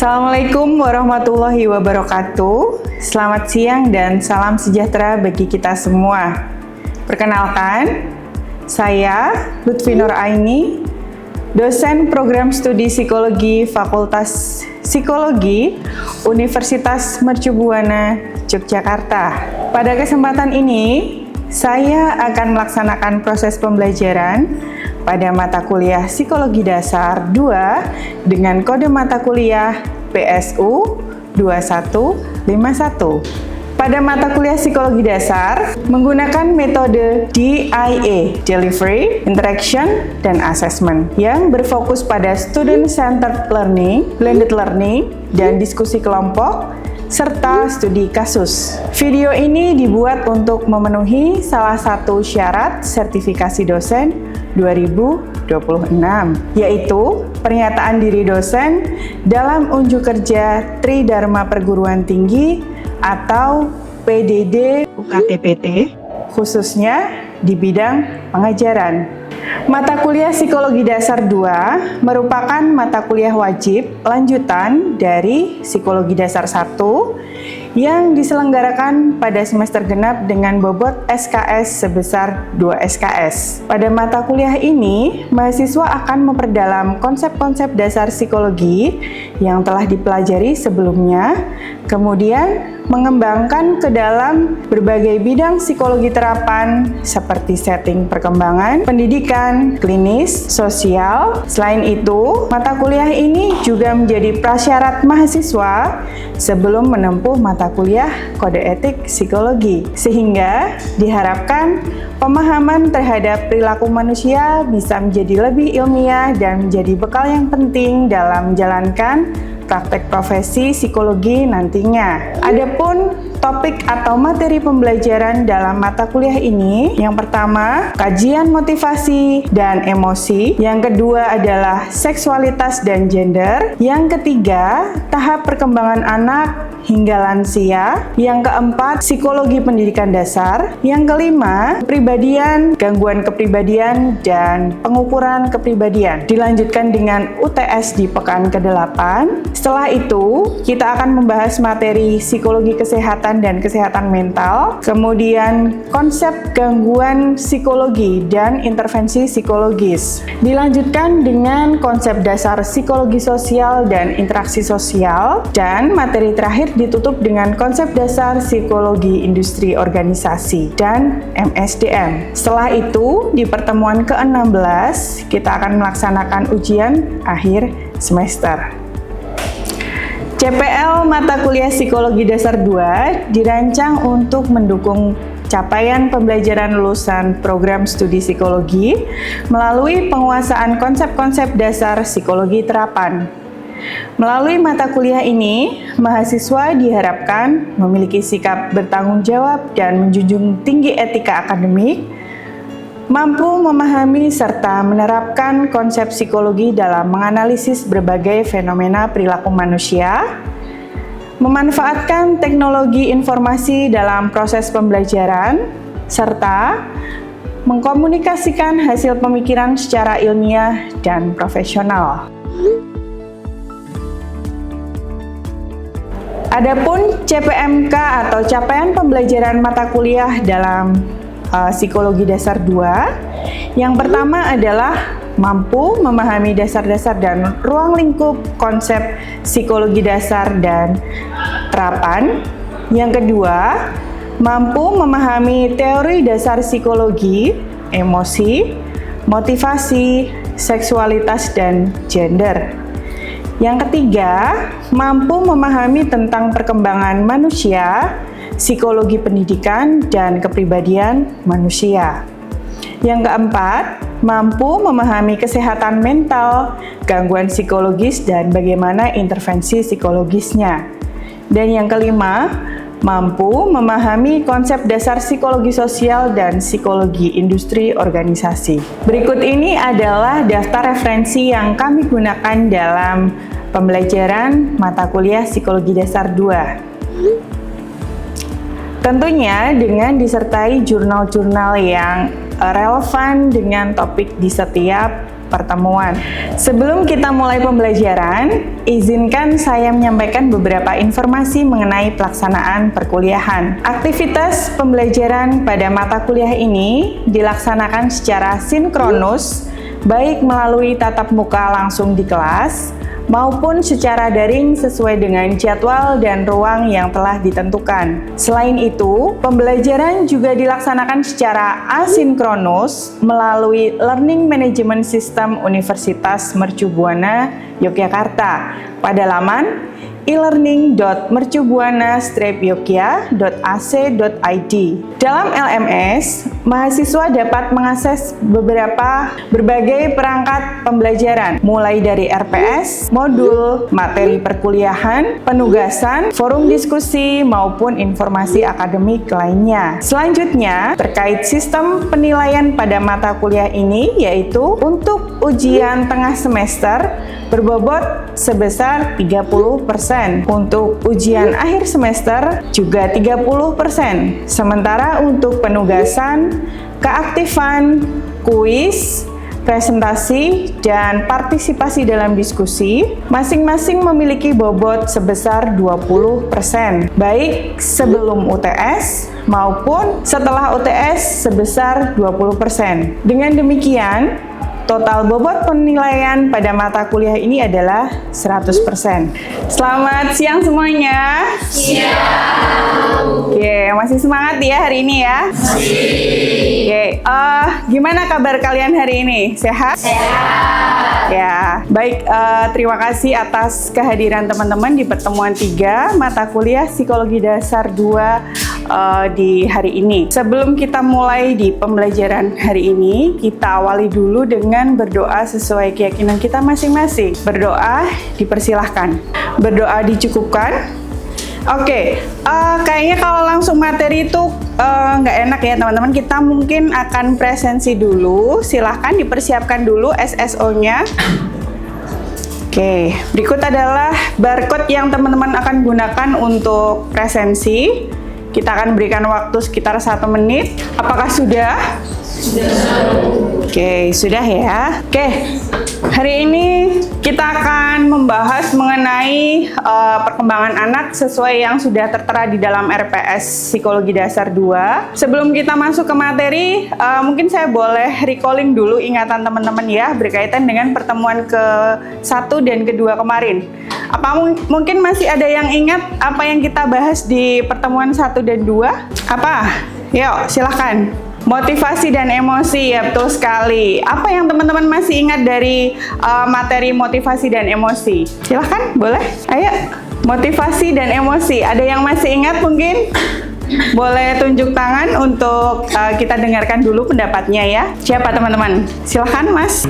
Assalamualaikum warahmatullahi wabarakatuh. Selamat siang dan salam sejahtera bagi kita semua. Perkenalkan, saya Lutfi Nur Aini, dosen program studi psikologi Fakultas Psikologi Universitas Mercu Buana, Yogyakarta. Pada kesempatan ini, saya akan melaksanakan proses pembelajaran pada mata kuliah Psikologi Dasar 2 dengan kode mata kuliah PSU 2151. Pada mata kuliah Psikologi Dasar menggunakan metode DIA, Delivery, Interaction, dan Assessment yang berfokus pada Student Centered Learning, Blended Learning, dan diskusi kelompok, serta studi kasus. Video ini dibuat untuk memenuhi salah satu syarat sertifikasi dosen 2026, yaitu pernyataan diri dosen dalam unjuk kerja Tridharma Perguruan Tinggi atau PDD UKTPT, khususnya di bidang pengajaran. Mata kuliah Psikologi Dasar 2 merupakan mata kuliah wajib lanjutan dari Psikologi Dasar 1 yang diselenggarakan pada semester genap dengan bobot SKS sebesar 2 SKS. Pada mata kuliah ini, mahasiswa akan memperdalam konsep-konsep dasar psikologi yang telah dipelajari sebelumnya, kemudian mengembangkan ke dalam berbagai bidang psikologi terapan seperti setting perkembangan, pendidikan, klinis, sosial. Selain itu, mata kuliah ini juga menjadi prasyarat mahasiswa sebelum menempuh mata kuliah kode etik psikologi, sehingga diharapkan pemahaman terhadap perilaku manusia bisa menjadi lebih ilmiah dan menjadi bekal yang penting dalam menjalankan praktek profesi psikologi nantinya. Adapun topik atau materi pembelajaran dalam mata kuliah ini, yang pertama, kajian motivasi dan emosi, yang kedua adalah seksualitas dan gender, yang ketiga, tahap perkembangan anak hingga lansia, yang keempat, psikologi pendidikan dasar, yang kelima, kepribadian, gangguan kepribadian, dan pengukuran kepribadian. Dilanjutkan dengan UTS di pekan ke-8. Setelah itu, kita akan membahas materi psikologi kesehatan dan kesehatan mental, kemudian konsep gangguan psikologi dan intervensi psikologis. Dilanjutkan dengan konsep dasar psikologi sosial dan interaksi sosial, dan materi terakhir ditutup dengan konsep dasar psikologi industri organisasi dan MSDM. Setelah itu, di pertemuan ke-16, kita akan melaksanakan ujian akhir semester. CPL Mata Kuliah Psikologi Dasar 2 dirancang untuk mendukung capaian pembelajaran lulusan program studi psikologi melalui penguasaan konsep-konsep dasar psikologi terapan. Melalui mata kuliah ini, mahasiswa diharapkan memiliki sikap bertanggung jawab dan menjunjung tinggi etika akademik, mampu memahami serta menerapkan konsep psikologi dalam menganalisis berbagai fenomena perilaku manusia, memanfaatkan teknologi informasi dalam proses pembelajaran, serta mengkomunikasikan hasil pemikiran secara ilmiah dan profesional. Adapun CPMK atau capaian pembelajaran mata kuliah dalam Psikologi Dasar 2, yang pertama adalah mampu memahami dasar-dasar dan ruang lingkup konsep psikologi dasar dan terapan. Yang kedua, mampu memahami teori dasar psikologi, emosi, motivasi, seksualitas, dan gender. Yang ketiga, mampu memahami tentang perkembangan manusia, psikologi pendidikan, dan kepribadian manusia. Yang keempat, mampu memahami kesehatan mental, gangguan psikologis, dan bagaimana intervensi psikologisnya. Dan yang kelima, mampu memahami konsep dasar psikologi sosial dan psikologi industri organisasi. Berikut ini adalah daftar referensi yang kami gunakan dalam pembelajaran mata kuliah Psikologi Dasar 2. Tentunya dengan disertai jurnal-jurnal yang relevan dengan topik di setiap pertemuan. Sebelum kita mulai pembelajaran, izinkan saya menyampaikan beberapa informasi mengenai pelaksanaan perkuliahan. Aktivitas pembelajaran pada mata kuliah ini dilaksanakan secara sinkronus, baik melalui tatap muka langsung di kelas, maupun secara daring sesuai dengan jadwal dan ruang yang telah ditentukan. Selain itu, pembelajaran juga dilaksanakan secara asinkronus melalui Learning Management System Universitas Mercu Buana, Yogyakarta pada laman e-learning.mercubuana-yogya.ac.id. Dalam LMS, mahasiswa dapat mengakses berbagai perangkat pembelajaran, mulai dari RPS, modul, materi perkuliahan, penugasan, forum diskusi, maupun informasi akademik lainnya. Selanjutnya, terkait sistem penilaian pada mata kuliah ini, yaitu untuk ujian tengah semester berbobot sebesar 30%. Untuk ujian akhir semester juga 30%. Sementara untuk penugasan, keaktifan, kuis, presentasi, dan partisipasi dalam diskusi, masing-masing memiliki bobot sebesar 20%, baik sebelum UTS maupun setelah UTS sebesar 20%. Dengan demikian, total bobot penilaian pada mata kuliah ini adalah 100%. Selamat siang semuanya. Siang. Oke, masih semangat ya hari ini ya? Oke, gimana kabar kalian hari ini? Sehat? Sehat. Ya, baik. Terima kasih atas kehadiran teman-teman di pertemuan 3 mata kuliah Psikologi Dasar 2 di hari ini. Sebelum kita mulai di pembelajaran hari ini, kita awali dulu dengan berdoa sesuai keyakinan kita masing-masing. Berdoa dipersilahkan. Berdoa dicukupkan. Oke, kayaknya kalau langsung materi itu nggak enak ya teman-teman. Kita mungkin akan presensi dulu. Silahkan dipersiapkan dulu SSO-nya. Oke, berikut adalah barcode yang teman-teman akan gunakan untuk presensi. Kita akan berikan waktu sekitar 1 menit. Apakah sudah? Oke, sudah ya. Oke, hari ini kita akan membahas mengenai perkembangan anak sesuai yang sudah tertera di dalam RPS Psikologi Dasar 2. Sebelum kita masuk ke materi, mungkin saya boleh recalling dulu ingatan teman-teman ya, berkaitan dengan pertemuan ke-1 dan ke-2 kemarin. Apa mungkin masih ada yang ingat apa yang kita bahas di pertemuan 1 dan 2? Apa? Yuk, silahkan. Motivasi dan emosi, ya betul sekali. Apa yang teman-teman masih ingat dari materi motivasi dan emosi? Silahkan, boleh. Ayo, motivasi dan emosi. Ada yang masih ingat mungkin? Boleh tunjuk tangan untuk kita dengarkan dulu pendapatnya ya. Siapa teman-teman? Silahkan Mas.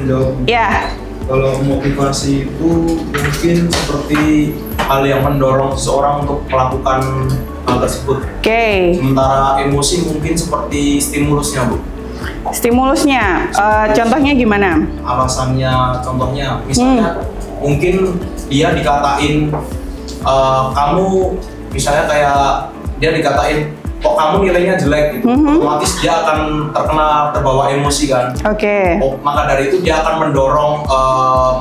Ya. Kalau motivasi itu mungkin seperti hal yang mendorong seseorang untuk melakukan hal tersebut. Oke. Sementara emosi mungkin seperti stimulusnya, Bu. Stimulusnya, contohnya gimana? Alasannya, contohnya, misalnya mungkin dia dikatain, kamu misalnya kayak dia dikatain, kok kamu nilainya jelek gitu, otomatis dia akan terbawa emosi kan. Oke. Maka dari itu dia akan mendorong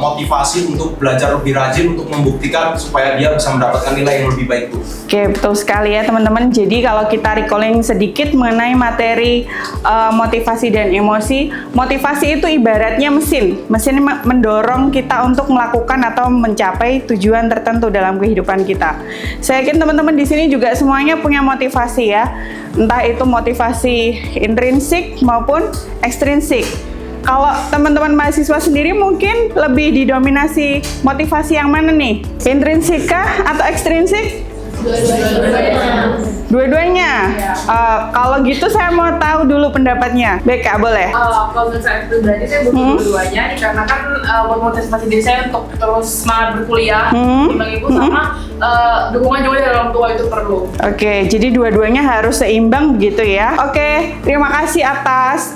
motivasi untuk belajar lebih rajin untuk membuktikan supaya dia bisa mendapatkan nilai yang lebih baik tuh. Oke, betul sekali ya teman-teman. Jadi kalau kita recalling sedikit mengenai materi motivasi dan emosi, motivasi itu ibaratnya mesin mendorong kita untuk melakukan atau mencapai tujuan tertentu dalam kehidupan kita. Saya yakin teman-teman di sini juga semuanya punya motivasi ya. Entah itu motivasi intrinsik maupun ekstrinsik. Kalau teman-teman mahasiswa sendiri mungkin lebih didominasi motivasi yang mana nih? Intrinsik kah atau ekstrinsik? Dua-duanya. Kalau gitu saya mau tahu dulu pendapatnya. Beka, boleh? Kalau menurut saya pribadi saya butuh dua-duanya dikarenakan buat motivasi diri saya untuk terus semangat berkuliah, timbang ibu sama dukungan juga dari orang tua itu perlu. Oke, jadi dua-duanya harus seimbang begitu ya. Oke, terima kasih atas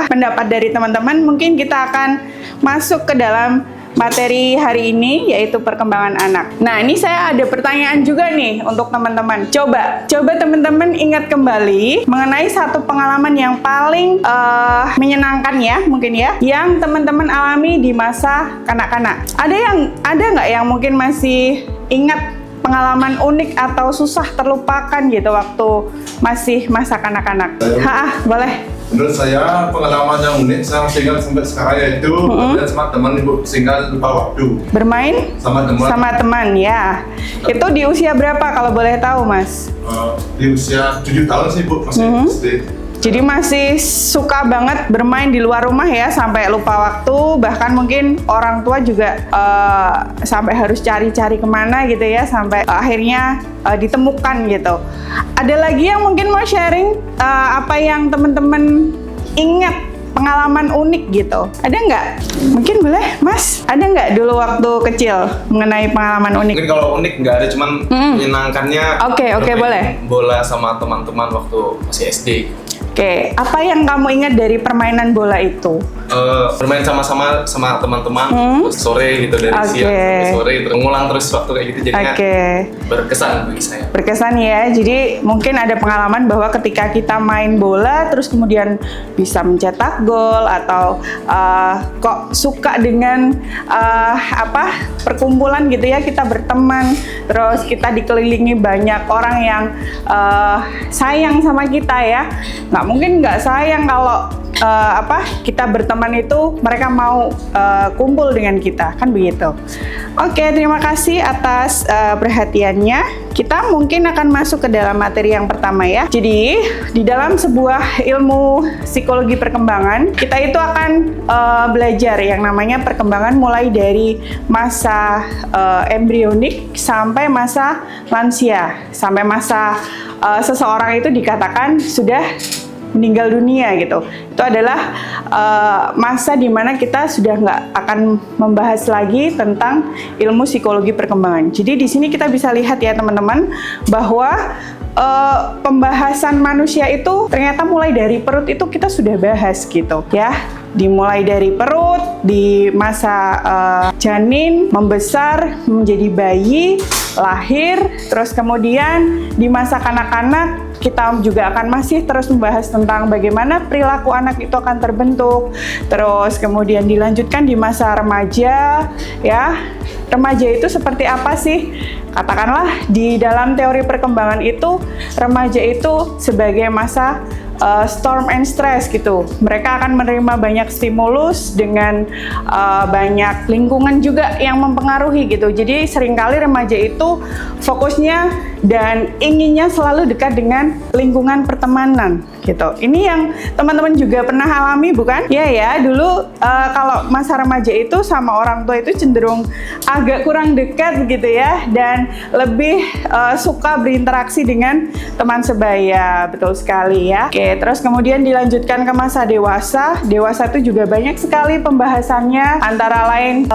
pendapat dari teman-teman. Mungkin kita akan masuk ke dalam materi hari ini, yaitu perkembangan anak. Nah, ini saya ada pertanyaan juga nih untuk teman-teman. Coba teman-teman ingat kembali mengenai satu pengalaman yang paling menyenangkan ya, mungkin ya, yang teman-teman alami di masa kanak-kanak. Ada nggak yang mungkin masih ingat pengalaman unik atau susah terlupakan gitu waktu masih masa kanak-kanak? Boleh. Menurut saya pengalaman yang unik saya masih ingat sampai sekarang yaitu bermain sama teman Ibu sehingga lupa waktu. Bermain sama teman ya. Itu di usia berapa kalau boleh tahu, Mas? Di usia 7 tahun sih Bu, masih SD. Jadi masih suka banget bermain di luar rumah ya, sampai lupa waktu, bahkan mungkin orang tua juga sampai harus cari-cari kemana gitu ya, sampai akhirnya ditemukan gitu. Ada lagi yang mungkin mau sharing apa yang teman-teman ingat pengalaman unik gitu? Ada nggak? Mungkin boleh, Mas? Ada nggak dulu waktu kecil mengenai pengalaman unik? Mungkin kalau unik nggak ada, cuman menyenangkannya. Oke, boleh. Bola sama teman-teman waktu masih SD. Oke, apa yang kamu ingat dari permainan bola itu? Bermain sama-sama sama teman-teman sore gitu, dari siang sampai sore, terus ngulang terus waktu kayak gitu, jadinya berkesan bagi saya. Berkesan ya, jadi mungkin ada pengalaman bahwa ketika kita main bola terus kemudian bisa mencetak gol atau kok suka dengan perkumpulan gitu ya, kita berteman, terus kita dikelilingi banyak orang yang sayang sama kita ya. Nggak mungkin nggak sayang kalau kita berteman itu mereka mau kumpul dengan kita, kan begitu. Oke, terima kasih atas perhatiannya. Kita mungkin akan masuk ke dalam materi yang pertama ya. Jadi di dalam sebuah ilmu psikologi perkembangan, kita itu akan belajar yang namanya perkembangan mulai dari masa embrionik sampai masa lansia, sampai masa seseorang itu dikatakan sudah meninggal dunia gitu. Itu adalah masa dimana kita sudah nggak akan membahas lagi tentang ilmu psikologi perkembangan. Jadi di sini kita bisa lihat ya teman-teman, bahwa pembahasan manusia itu ternyata mulai dari perut itu kita sudah bahas gitu ya. Dimulai dari perut, di masa janin, membesar, menjadi bayi, lahir, terus kemudian di masa kanak-kanak kita juga akan masih terus membahas tentang bagaimana perilaku anak itu akan terbentuk, terus kemudian dilanjutkan di masa remaja ya. Remaja itu seperti apa sih? Katakanlah di dalam teori perkembangan itu, remaja itu sebagai masa storm and stress gitu. Mereka akan menerima banyak stimulus dengan banyak lingkungan juga yang mempengaruhi gitu. Jadi seringkali remaja itu fokusnya dan inginnya selalu dekat dengan lingkungan pertemanan gitu. Ini yang teman-teman juga pernah alami bukan? Ya, dulu kalau masa remaja itu sama orang tua itu cenderung agak kurang dekat gitu ya, dan lebih suka berinteraksi dengan teman sebaya. Betul sekali ya. Oke, terus kemudian dilanjutkan ke masa dewasa. Dewasa itu juga banyak sekali pembahasannya, antara lain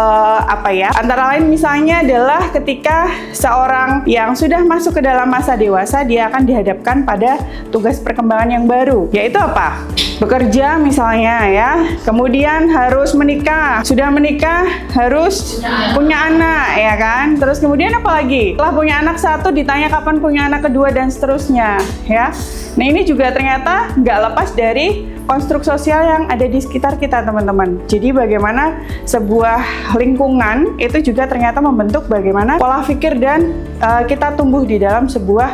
Antara lain misalnya adalah ketika seorang yang sudah masuk ke dalam masa dewasa, dia akan dihadapkan pada tugas perkembangan yang baru, yaitu apa? Bekerja misalnya ya, kemudian harus menikah, sudah menikah harus punya anak ya kan, terus kemudian apa lagi? Setelah punya anak satu ditanya kapan punya anak kedua dan seterusnya ya. Nah ini juga ternyata nggak lepas dari konstruk sosial yang ada di sekitar kita teman-teman. Jadi bagaimana sebuah lingkungan itu juga ternyata membentuk bagaimana pola pikir dan kita tumbuh di dalam sebuah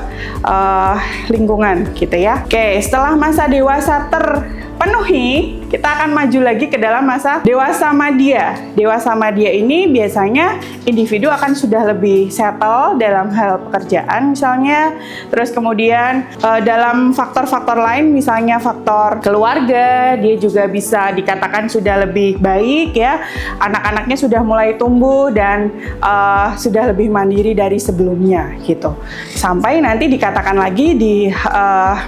lingkungan gitu ya. Oke, setelah masa dewasa terpenuhi, kita akan maju lagi ke dalam masa dewasa madya. Dewasa madya ini biasanya individu akan sudah lebih settle dalam hal pekerjaan misalnya, terus kemudian dalam faktor-faktor lain misalnya faktor keluarga, dia juga bisa dikatakan sudah lebih baik ya, anak-anaknya sudah mulai tumbuh dan sudah lebih mandiri dari sebelumnya gitu. Sampai nanti dikatakan lagi di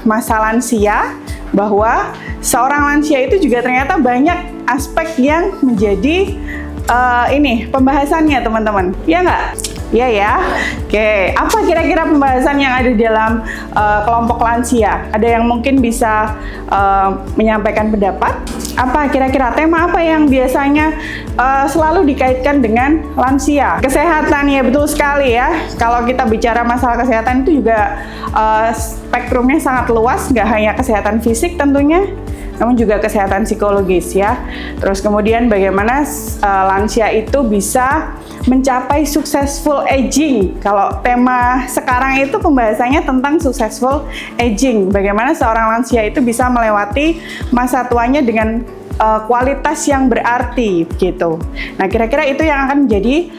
masa lansia bahwa seorang lansia itu juga ternyata banyak aspek yang menjadi pembahasannya teman-teman, ya nggak? Iya ya. Oke, apa kira-kira pembahasan yang ada di dalam kelompok lansia? Ada yang mungkin bisa menyampaikan pendapat? Apa kira-kira tema apa yang biasanya selalu dikaitkan dengan lansia? Kesehatan, ya betul sekali ya. Kalau kita bicara masalah kesehatan itu juga spektrumnya sangat luas, nggak hanya kesehatan fisik tentunya, namun juga kesehatan psikologis ya. Terus kemudian bagaimana lansia itu bisa mencapai successful aging. Kalau tema sekarang itu pembahasannya tentang successful aging. Bagaimana seorang lansia itu bisa melewati masa tuanya dengan kualitas yang berarti gitu. Nah, kira-kira itu yang akan menjadi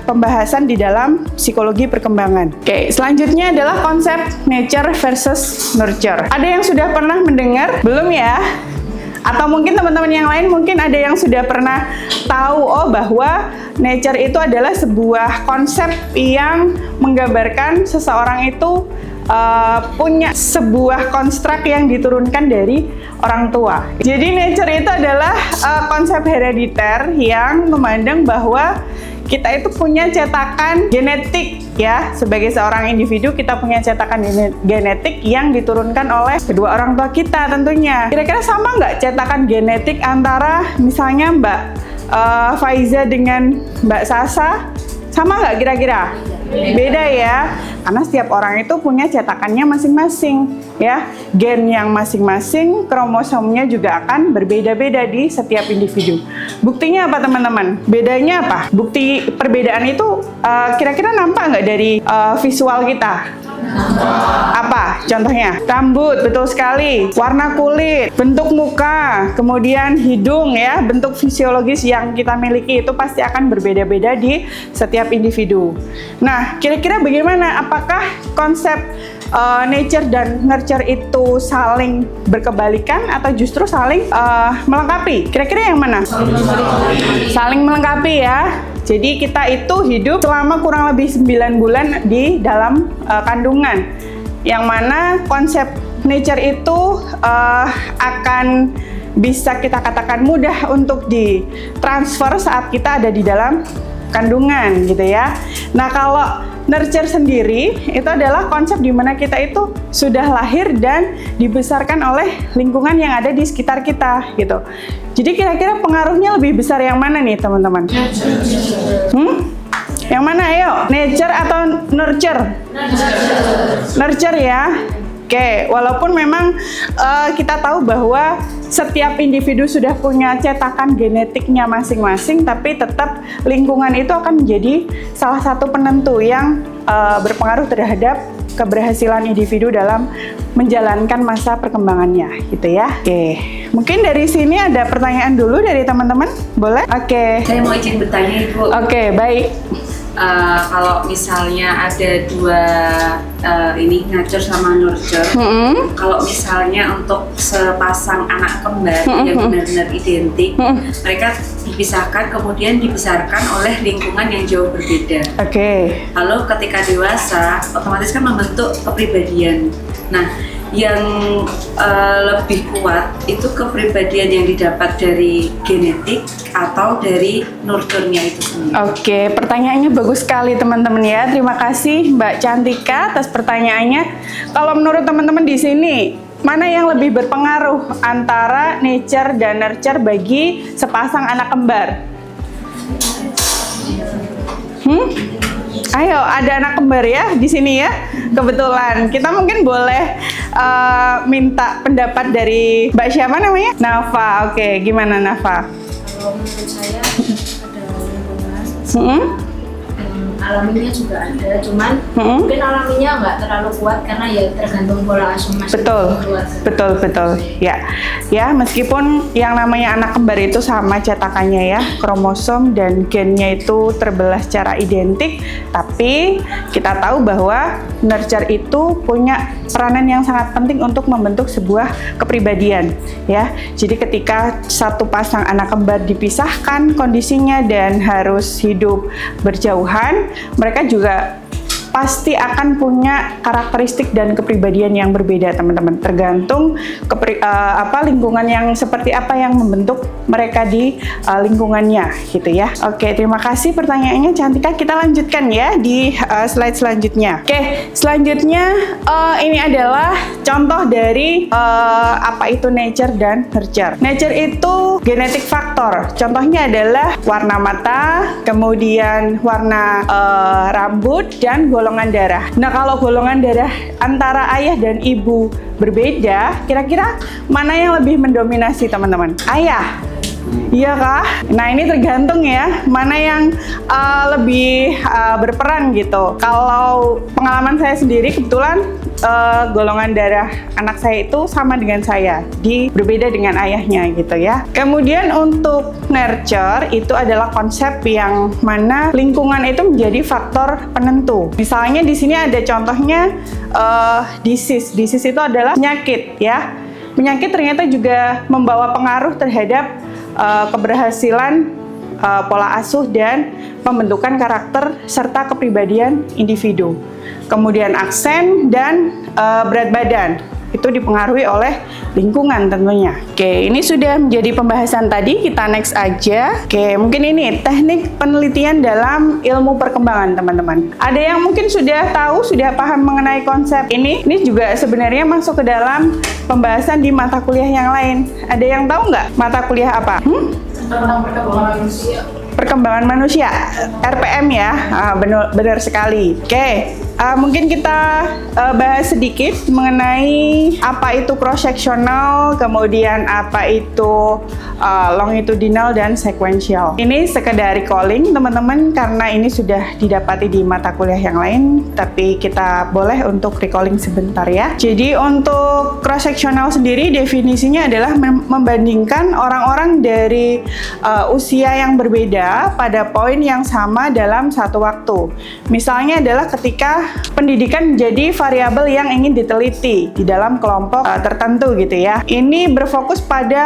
pembahasan di dalam psikologi perkembangan. Oke, selanjutnya adalah konsep nature versus nurture. Ada yang sudah pernah mendengar? Belum ya? Atau mungkin teman-teman yang lain mungkin ada yang sudah pernah tahu bahwa nature itu adalah sebuah konsep yang menggambarkan seseorang itu punya sebuah konstruk yang diturunkan dari orang tua. Jadi nature itu adalah konsep herediter yang memandang bahwa kita itu punya cetakan genetik ya. Sebagai seorang individu kita punya cetakan genetik yang diturunkan oleh kedua orang tua kita tentunya. Kira-kira sama nggak cetakan genetik antara misalnya Mbak Faiza dengan Mbak Sasa? Sama nggak kira-kira? Beda ya, karena setiap orang itu punya cetakannya masing-masing ya. Gen yang masing-masing, kromosomnya juga akan berbeda-beda di setiap individu. Buktinya apa teman-teman? Bedanya apa? Bukti perbedaan itu kira-kira nampak nggak dari visual kita? Apa contohnya? Rambut, betul sekali. Warna kulit, bentuk muka, kemudian hidung ya. Bentuk fisiologis yang kita miliki itu pasti akan berbeda-beda di setiap individu. Nah, kira-kira bagaimana? Apakah konsep nature dan nurture itu saling berkebalikan atau justru saling melengkapi? Kira-kira yang mana? Saling melengkapi ya. Jadi kita itu hidup selama kurang lebih 9 bulan di dalam kandungan, yang mana konsep nature itu akan bisa kita katakan mudah untuk ditransfer saat kita ada di dalam kandungan gitu ya. Nah, kalau nurture sendiri itu adalah konsep di mana kita itu sudah lahir dan dibesarkan oleh lingkungan yang ada di sekitar kita gitu. Jadi kira-kira pengaruhnya lebih besar yang mana nih teman-teman? Yang mana ayo? Nature atau nurture? Nurture ya. Oke, walaupun memang kita tahu bahwa setiap individu sudah punya cetakan genetiknya masing-masing, tapi tetap lingkungan itu akan menjadi salah satu penentu yang berpengaruh terhadap keberhasilan individu dalam menjalankan masa perkembangannya, gitu ya. Oke, mungkin dari sini ada pertanyaan dulu dari teman-teman, boleh? Oke. Saya mau izin bertanya, Ibu. Oke, baik. Kalau misalnya ada dua ini nurture sama nurture, kalau misalnya untuk sepasang anak kembar yang benar-benar identik, mereka dipisahkan kemudian dibesarkan oleh lingkungan yang jauh berbeda. Oke. Lalu ketika dewasa, otomatis kan membentuk kepribadian. Nah, yang lebih kuat itu kepribadian yang didapat dari genetik atau dari nurture-nya itu sendiri. Oke, pertanyaannya bagus sekali teman-teman ya. Terima kasih Mbak Cantika atas pertanyaannya. Kalau menurut teman-teman di sini, mana yang lebih berpengaruh antara nature dan nurture bagi sepasang anak kembar? Ayo, ada anak kembar ya di sini ya. Kebetulan kita mungkin boleh minta pendapat dari Mbak siapa namanya? Nafa. Oke, gimana Nafa? Kalau menurut saya ada lingkungan, alaminya juga ada, cuman mungkin alaminya nggak terlalu kuat karena ya tergantung pola asuh masing-masing keluarga. Betul ya, meskipun yang namanya anak kembar itu sama cetakannya ya, kromosom dan gennya itu terbelah secara identik, tapi kita tahu bahwa nurture itu punya peranan yang sangat penting untuk membentuk sebuah kepribadian ya. Jadi ketika satu pasang anak kembar dipisahkan kondisinya dan harus hidup berjauhan, mereka juga pasti akan punya karakteristik dan kepribadian yang berbeda, teman-teman. Tergantung lingkungan yang seperti apa yang membentuk mereka di lingkungannya, gitu ya. Oke, terima kasih pertanyaannya, Cantika. Kita lanjutkan ya di slide selanjutnya. Oke, selanjutnya ini adalah contoh dari apa itu nature dan nurture. Nature itu genetic factor. Contohnya adalah warna mata, kemudian warna rambut, dan golongan darah. Nah, kalau golongan darah antara ayah dan ibu berbeda, kira-kira mana yang lebih mendominasi, teman-teman? Ayah. Iya kah? Nah, ini tergantung ya, mana yang lebih berperan gitu. Kalau pengalaman saya sendiri, kebetulan golongan darah anak saya itu sama dengan saya, berbeda dengan ayahnya gitu ya. Kemudian untuk nurture itu adalah konsep yang mana lingkungan itu menjadi faktor penentu. Misalnya di sini ada contohnya disease. Disease itu adalah penyakit ya. Penyakit ternyata juga membawa pengaruh terhadap keberhasilan pola asuh dan pembentukan karakter serta kepribadian individu. Kemudian aksen dan berat badan itu dipengaruhi oleh lingkungan tentunya. Oke, ini sudah menjadi pembahasan tadi, kita next aja. Oke, mungkin ini teknik penelitian dalam ilmu perkembangan, teman-teman. Ada yang mungkin sudah tahu, sudah paham mengenai konsep ini. Ini juga sebenarnya masuk ke dalam pembahasan di mata kuliah yang lain. Ada yang tahu nggak mata kuliah apa? Tentang perkembangan manusia. Perkembangan manusia, RPM ya, benar sekali. Oke, mungkin kita bahas sedikit mengenai apa itu cross-sectional, kemudian apa itu longitudinal dan sequential. Ini sekedar recalling teman-teman, karena ini sudah didapati di mata kuliah yang lain, tapi kita boleh untuk recalling sebentar ya. Jadi untuk cross-sectional sendiri definisinya adalah membandingkan orang-orang dari usia yang berbeda pada poin yang sama dalam satu waktu. Misalnya adalah ketika pendidikan menjadi variabel yang ingin diteliti di dalam kelompok tertentu gitu ya. Ini berfokus pada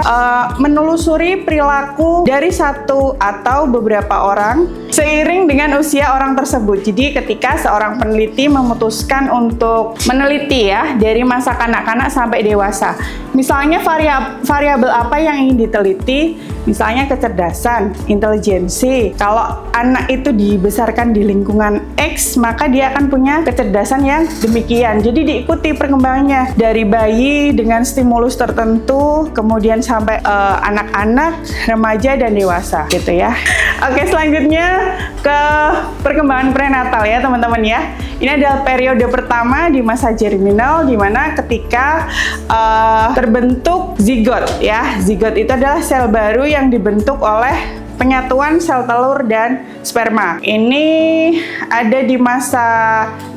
menelusuri perilaku dari satu atau beberapa orang seiring dengan usia orang tersebut. Jadi ketika seorang peneliti memutuskan untuk meneliti ya dari masa kanak-kanak sampai dewasa. Misalnya variabel apa yang ingin diteliti? Misalnya kecerdasan, intelijensi. Kalau anak itu dibesarkan di lingkungan X, maka dia akan punya kecerdasan yang demikian. Jadi diikuti perkembangannya dari bayi dengan stimulus tertentu, kemudian sampai anak-anak, remaja, dan dewasa gitu ya. Oke, selanjutnya ke perkembangan prenatal ya teman-teman ya. Ini adalah periode pertama di masa germinal, di mana ketika terbentuk zigot ya. Zigot itu adalah sel baru yang dibentuk oleh penyatuan sel telur dan sperma. Ini ada di masa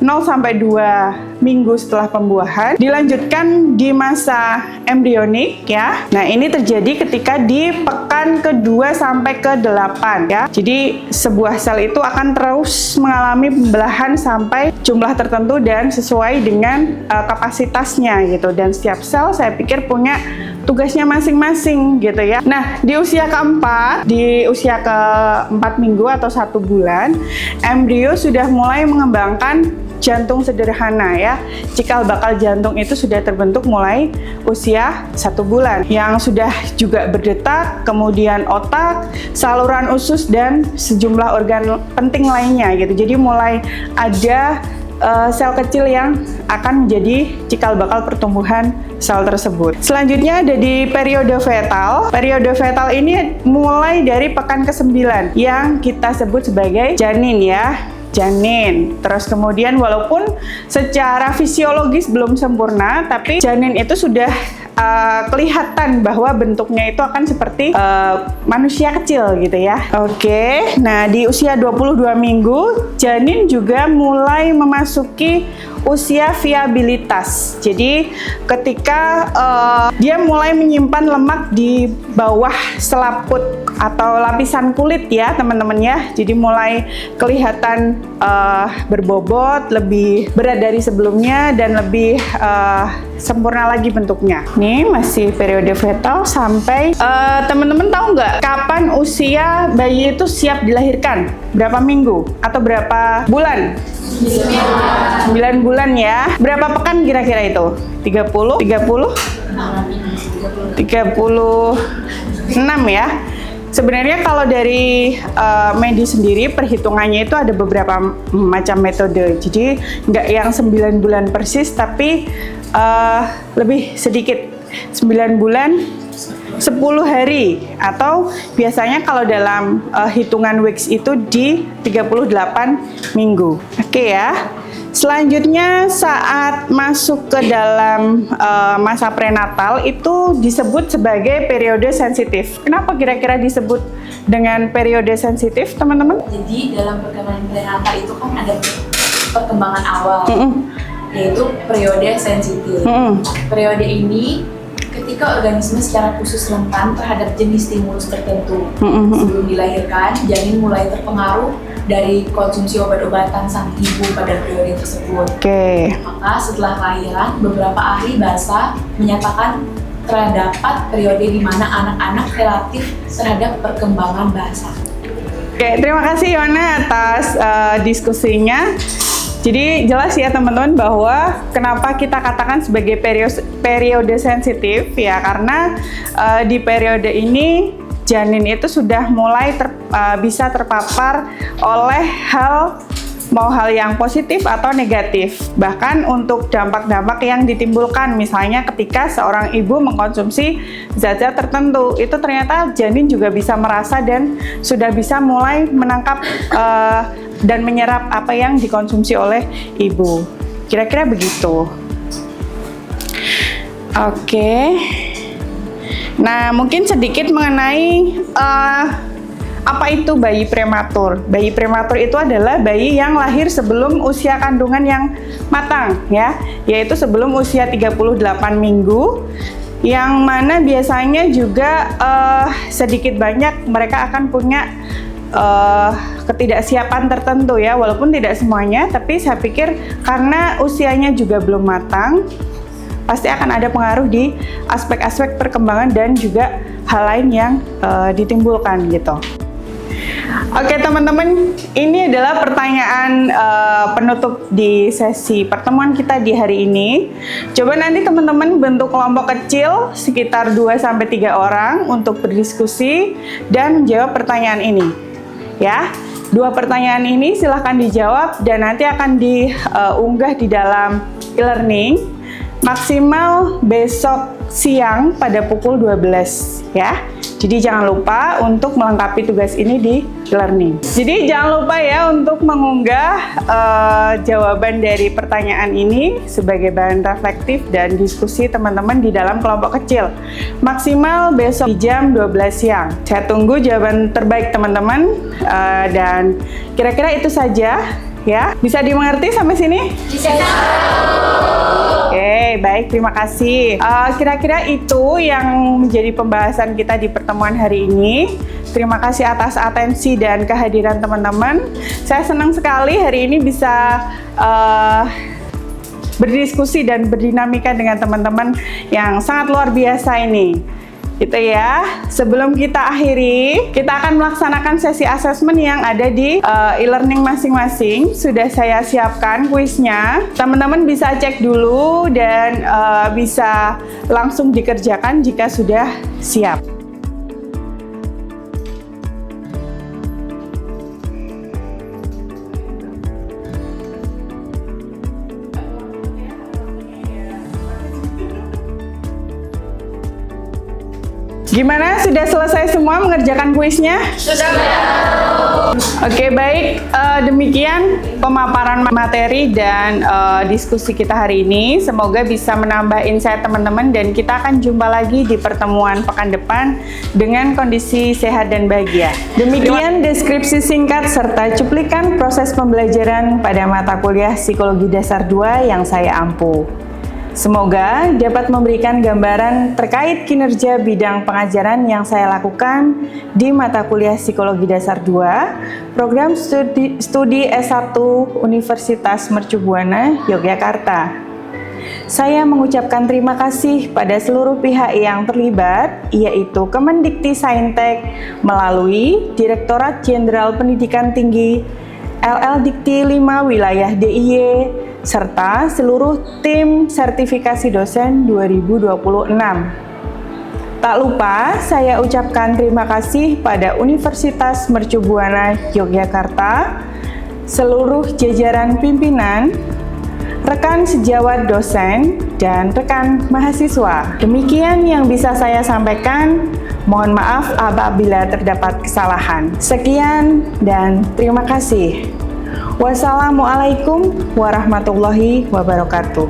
0 sampai 2 minggu setelah pembuahan, dilanjutkan di masa embrionik ya. Nah, ini terjadi ketika di pekan ke-2 sampai ke-8 ya. Jadi sebuah sel itu akan terus mengalami pembelahan sampai jumlah tertentu dan sesuai dengan kapasitasnya gitu. Dan setiap sel saya pikir punya tugasnya masing-masing gitu ya. Nah, di usia keempat, di usia ke-4 minggu atau 1 bulan, embrio sudah mulai mengembangkan jantung sederhana ya. Cikal bakal jantung itu sudah terbentuk mulai usia 1 bulan, yang sudah juga berdetak, kemudian otak, saluran usus, dan sejumlah organ penting lainnya gitu. Jadi mulai ada sel kecil yang akan menjadi cikal bakal pertumbuhan sel tersebut. Selanjutnya ada di periode fetal. Periode fetal ini mulai dari pekan ke-9 yang kita sebut sebagai janin ya. Janin. Terus kemudian walaupun secara fisiologis belum sempurna, tapi janin itu sudah kelihatan bahwa bentuknya itu akan seperti manusia kecil gitu ya. Oke, nah di usia 22 minggu janin juga mulai memasuki usia viabilitas. Jadi ketika dia mulai menyimpan lemak di bawah selaput atau lapisan kulit ya teman-teman ya. Jadi mulai kelihatan berbobot, lebih berat dari sebelumnya dan lebih sempurna lagi bentuknya. Ini masih periode fetal sampai teman-teman tahu nggak kapan usia bayi itu siap dilahirkan? Berapa minggu atau berapa bulan? 9 bulan ya. Berapa pekan kira-kira itu? 36 ya. Sebenarnya kalau dari medis sendiri perhitungannya itu ada beberapa macam metode. Jadi nggak yang 9 bulan persis, tapi lebih sedikit. 9 bulan 10 hari, atau biasanya kalau dalam hitungan weeks itu di 38 minggu. Oke ya. Selanjutnya saat masuk ke dalam masa prenatal itu disebut sebagai periode sensitif. Kenapa kira-kira disebut dengan periode sensitif, teman-teman? Jadi dalam perkembangan prenatal itu kan ada perkembangan awal, yaitu periode sensitif. Periode ini ketika organisme secara khusus rentan terhadap jenis stimulus tertentu. Sebelum dilahirkan, janin mulai terpengaruh dari konsumsi obat-obatan sang ibu pada periode tersebut. Maka setelah kelahiran, beberapa ahli bahasa menyatakan terdapat periode di mana anak-anak relatif terhadap perkembangan bahasa. Terima kasih Yona atas diskusinya. Jadi jelas ya teman-teman bahwa kenapa kita katakan sebagai periode sensitif ya, karena di periode ini janin itu sudah mulai bisa terpapar oleh mau hal yang positif atau negatif. Bahkan untuk dampak-dampak yang ditimbulkan, misalnya ketika seorang ibu mengkonsumsi zat-zat tertentu, itu ternyata janin juga bisa merasa dan sudah bisa mulai menangkap dan menyerap apa yang dikonsumsi oleh ibu. Kira-kira begitu. Oke. Nah, mungkin sedikit mengenai apa itu bayi prematur. Bayi prematur itu adalah bayi yang lahir sebelum usia kandungan yang matang ya, yaitu sebelum usia 38 minggu, yang mana biasanya juga sedikit banyak mereka akan punya ketidaksiapan tertentu ya, walaupun tidak semuanya, tapi saya pikir karena usianya juga belum matang, pasti akan ada pengaruh di aspek-aspek perkembangan dan juga hal lain yang ditimbulkan gitu. Oke teman-teman, ini adalah pertanyaan penutup di sesi pertemuan kita di hari ini. Coba nanti teman-teman bentuk kelompok kecil sekitar 2-3 orang untuk berdiskusi dan menjawab pertanyaan ini. Ya, 2 pertanyaan ini silahkan dijawab dan nanti akan diunggah di dalam e-learning maksimal besok siang pada pukul 12 ya. Jadi jangan lupa untuk melengkapi tugas ini di e-learning. Jadi jangan lupa ya untuk mengunggah jawaban dari pertanyaan ini sebagai bahan reflektif dan diskusi teman-teman di dalam kelompok kecil. Maksimal besok di jam 12 siang. Saya tunggu jawaban terbaik teman-teman dan kira-kira itu saja ya. Bisa dimengerti sampai sini? Bisa. Oke, baik, terima kasih. Kira-kira itu yang menjadi pembahasan kita di pertemuan hari ini. Terima kasih atas atensi dan kehadiran teman-teman. Saya senang sekali hari ini bisa berdiskusi dan berdinamika dengan teman-teman yang sangat luar biasa ini. Gitu ya. Sebelum kita akhiri, kita akan melaksanakan sesi asesmen yang ada di e-learning masing-masing. Sudah saya siapkan kuisnya. Teman-teman bisa cek dulu dan bisa langsung dikerjakan jika sudah siap. Gimana? Sudah selesai semua mengerjakan kuisnya? Sudah. Oke, baik. Demikian pemaparan materi dan diskusi kita hari ini. Semoga bisa menambah insight teman-teman dan kita akan jumpa lagi di pertemuan pekan depan dengan kondisi sehat dan bahagia. Demikian deskripsi singkat serta cuplikan proses pembelajaran pada mata kuliah Psikologi Dasar 2 yang saya ampu. Semoga dapat memberikan gambaran terkait kinerja bidang pengajaran yang saya lakukan di mata kuliah Psikologi Dasar 2, program studi S1 Universitas Mercu Buana, Yogyakarta. Saya mengucapkan terima kasih pada seluruh pihak yang terlibat, yaitu Kemendikti-Saintek melalui Direktorat Jenderal Pendidikan Tinggi, LL Dikti 5 Wilayah DIY, serta seluruh tim sertifikasi dosen 2026. Tak lupa, saya ucapkan terima kasih pada Universitas Mercu Buana Yogyakarta, seluruh jajaran pimpinan, rekan sejawat dosen, dan rekan mahasiswa. Demikian yang bisa saya sampaikan. Mohon maaf apabila terdapat kesalahan. Sekian dan terima kasih. Wassalamualaikum warahmatullahi wabarakatuh.